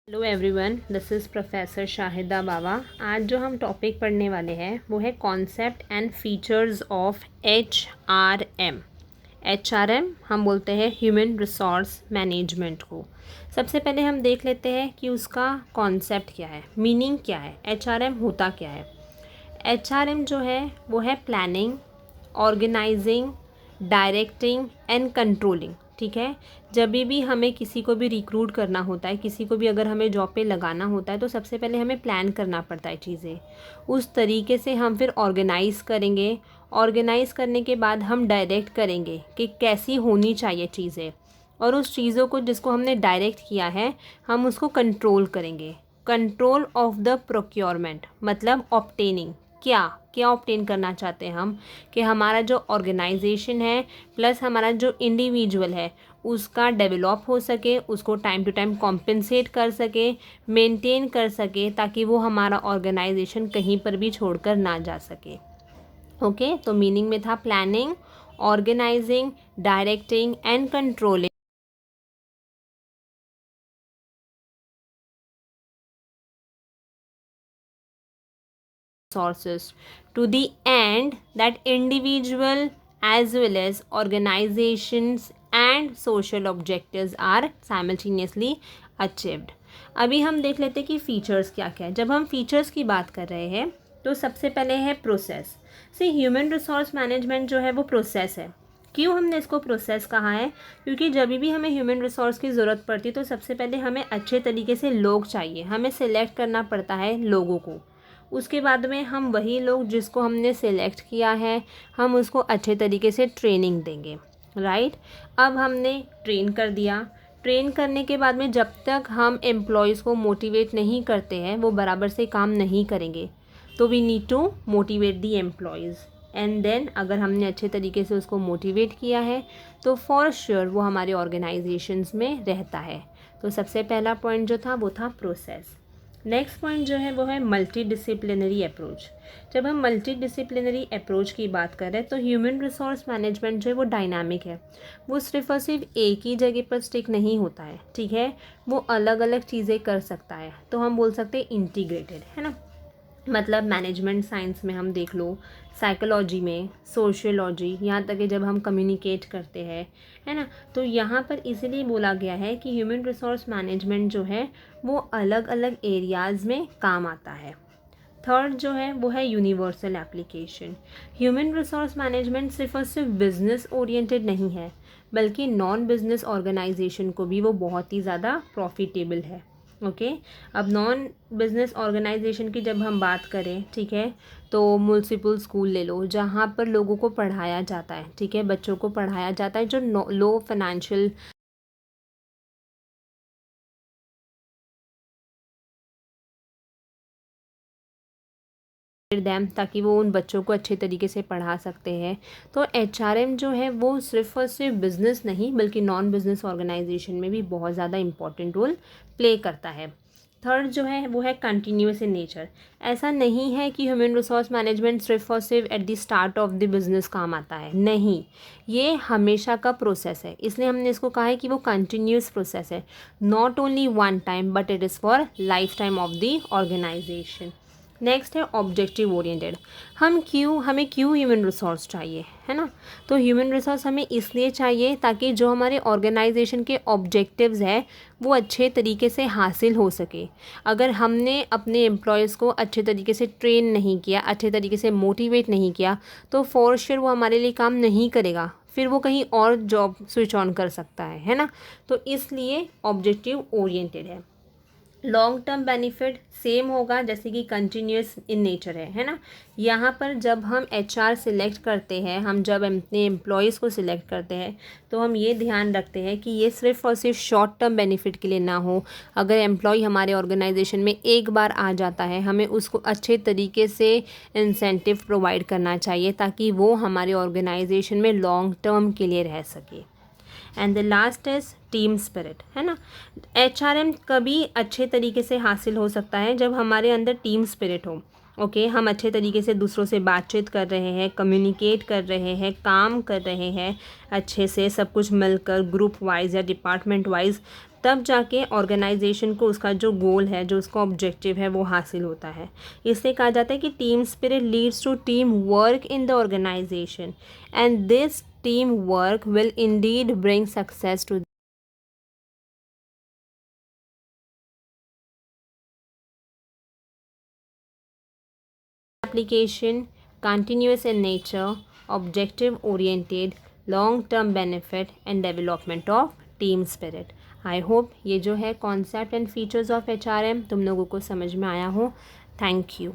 Hello everyone, this is professor Shahida Baba. आज जो हम टॉपिक पढ़ने वाले हैं वो है concept and features of HRM। HRM हम बोलते हैं ह्यूमन रिसोर्स मैनेजमेंट को। सबसे पहले हम देख लेते हैं कि उसका कॉन्सेप्ट क्या है, मीनिंग क्या है, HRM होता क्या है। HRM जो है वो है planning, organising, directing and controlling. ठीक है, जब भी हमें किसी को भी रिक्रूट करना होता है, किसी को भी अगर हमें जॉब पे लगाना होता है तो सबसे पहले हमें प्लान करना पड़ता है चीज़ें। उस तरीके से हम फिर ऑर्गेनाइज़ करेंगे। ऑर्गेनाइज़ करने के बाद हम डायरेक्ट करेंगे कि कैसी होनी चाहिए चीज़ें, और उस चीज़ों को जिसको हमने डायरेक्ट किया है हम उसको कंट्रोल करेंगे। कंट्रोल ऑफ द प्रोक्योरमेंट मतलब ऑब्टेनिंग, क्या क्या ऑब्टेन करना चाहते हैं हम, कि हमारा जो ऑर्गेनाइजेशन है प्लस हमारा जो इंडिविजुअल है उसका डेवलप हो सके, उसको टाइम टू टाइम कॉम्पेंसेट कर सके, मेंटेन कर सके, ताकि वो हमारा ऑर्गेनाइजेशन कहीं पर भी छोड़कर ना जा सके। ओके, तो मीनिंग में था planning, organising, directing and controlling sources to the end that individual as well as organizations and social objectives are simultaneously achieved। अभी हम देख लेते हैं कि फीचर्स क्या क्या है। जब हम फीचर्स की बात कर रहे हैं तो सबसे पहले है प्रोसेस। सी ह्यूमन रिसोर्स मैनेजमेंट जो है वो प्रोसेस है। क्यों हमने इसको प्रोसेस कहा है? क्योंकि जब भी हमें ह्यूमन रिसोर्स की ज़रूरत पड़ती है तो सबसे पहले हमें अच्छे तरीके से लोग चाहिए, हमें सिलेक्ट करना पड़ता है लोगों को। उसके बाद में हम वही लोग जिसको हमने सेलेक्ट किया है हम उसको अच्छे तरीके से ट्रेनिंग देंगे। राइट, अब हमने ट्रेन कर दिया। ट्रेन करने के बाद में जब तक हम एम्प्लॉयज़ को मोटिवेट नहीं करते हैं वो बराबर से काम नहीं करेंगे, तो we need to motivate the employees. And then अगर हमने अच्छे तरीके से उसको मोटिवेट किया है तो फॉर श्योर वो हमारे ऑर्गेनाइजेशंस में रहता है। तो सबसे पहला पॉइंट जो था वो था प्रोसेस। नेक्स्ट पॉइंट जो है वो है मल्टी डिसिप्लिनरी अप्रोच। जब हम मल्टी डिसिप्लिनरी अप्रोच की बात कर रहे हैं तो ह्यूमन रिसोर्स मैनेजमेंट जो है वो डायनामिक है। वो सिर्फ और सिर्फ एक ही जगह पर स्टिक नहीं होता है, ठीक है, वो अलग अलग चीज़ें कर सकता है। तो हम बोल सकते हैं इंटीग्रेटेड, है ना। मतलब मैनेजमेंट साइंस में हम देख लो, साइकोलॉजी में, सोशियोलॉजी, यहाँ तक कि जब हम कम्युनिकेट करते हैं, है ना, तो यहाँ पर इसीलिए बोला गया है कि ह्यूमन रिसोर्स मैनेजमेंट जो है वो अलग अलग एरियाज़ में काम आता है। थर्ड जो है वो है universal application. Human resource management सिर्फ और सिर्फ बिजनेस ओरिएंटेड नहीं है, बल्कि नॉन बिजनेस ऑर्गेनाइजेशन को भी वो बहुत ही ज़्यादा प्रॉफिटेबल है। ओके, अब नॉन बिजनेस ऑर्गेनाइजेशन की जब हम बात करें, ठीक है, तो म्यूनसिपल स्कूल ले लो जहाँ पर लोगों को पढ़ाया जाता है, ठीक है, बच्चों को पढ़ाया जाता है जो लो फाइनेंशियल दैम, ताकि वो उन बच्चों को अच्छे तरीके से पढ़ा सकते हैं। तो HRM जो है वो सिर्फ और सिर्फ बिज़नेस नहीं बल्कि नॉन बिज़नेस ऑर्गेनाइजेशन में भी बहुत ज़्यादा इंपॉर्टेंट रोल प्ले करता है। थर्ड जो है वो है कंटिन्यूस इन नेचर। ऐसा नहीं है कि ह्यूमन रिसोर्स मैनेजमेंट सिर्फ और सिर्फ at the start of the business काम आता है, नहीं, ये हमेशा का प्रोसेस है। इसलिए हमने इसको कहा है कि वो कंटिन्यूस प्रोसेस है, not only one time but it is for life time of the organisation. Next है ऑब्जेक्टिव ओरिएंटेड। हमें क्यों ह्यूमन रिसोर्स चाहिए, है ना। तो ह्यूमन रिसोर्स हमें इसलिए चाहिए ताकि जो हमारे ऑर्गेनाइजेशन के ऑब्जेक्टिव्स है वो अच्छे तरीके से हासिल हो सके। अगर हमने अपने एम्प्लॉयज़ को अच्छे तरीके से ट्रेन नहीं किया, अच्छे तरीके से मोटिवेट नहीं किया, तो फॉर श्योर वो हमारे लिए काम नहीं करेगा, फिर वो कहीं और जॉब स्विच ऑन कर सकता है ना। तो इसलिए ऑब्जेक्टिव ओरिएंटेड है। लॉन्ग टर्म बेनिफिट सेम होगा जैसे कि कंटिन्यूस इन नेचर है ना। यहाँ पर जब हम HR सिलेक्ट करते हैं, हम जब अपने एम्प्लॉयज़ को सिलेक्ट करते हैं तो हम ये ध्यान रखते हैं कि ये सिर्फ और सिर्फ शॉर्ट टर्म बेनिफिट के लिए ना हो। अगर एम्प्लॉय हमारे ऑर्गेनाइजेशन में एक बार आ जाता है हमें उसको अच्छे तरीके से इंसेंटिव प्रोवाइड करना चाहिए ताकि वो हमारे ऑर्गेनाइजेशन में लॉन्ग टर्म के लिए रह सके। And the last is team spirit, है ना। HRM कभी अच्छे तरीके से हासिल हो सकता है जब हमारे अंदर टीम स्पिरिट हो। ओके, हम अच्छे तरीके से दूसरों से बातचीत कर रहे हैं, कम्युनिकेट कर रहे हैं, काम कर रहे हैं अच्छे से, सब कुछ मिलकर ग्रुप वाइज या डिपार्टमेंट वाइज तब जाके ऑर्गेनाइजेशन को उसका जो गोल है, जो उसका ऑब्जेक्टिव है, वो हासिल होता है। इसलिए कहा जाता है कि team spirit leads to team work in the organisation and this team work will indeed bring success to application, continuous in nature, objective oriented, long term benefit and development of team spirit. I hope ये जो है concept and features of HRM तुम लोगों को समझ में आया हो। Thank you.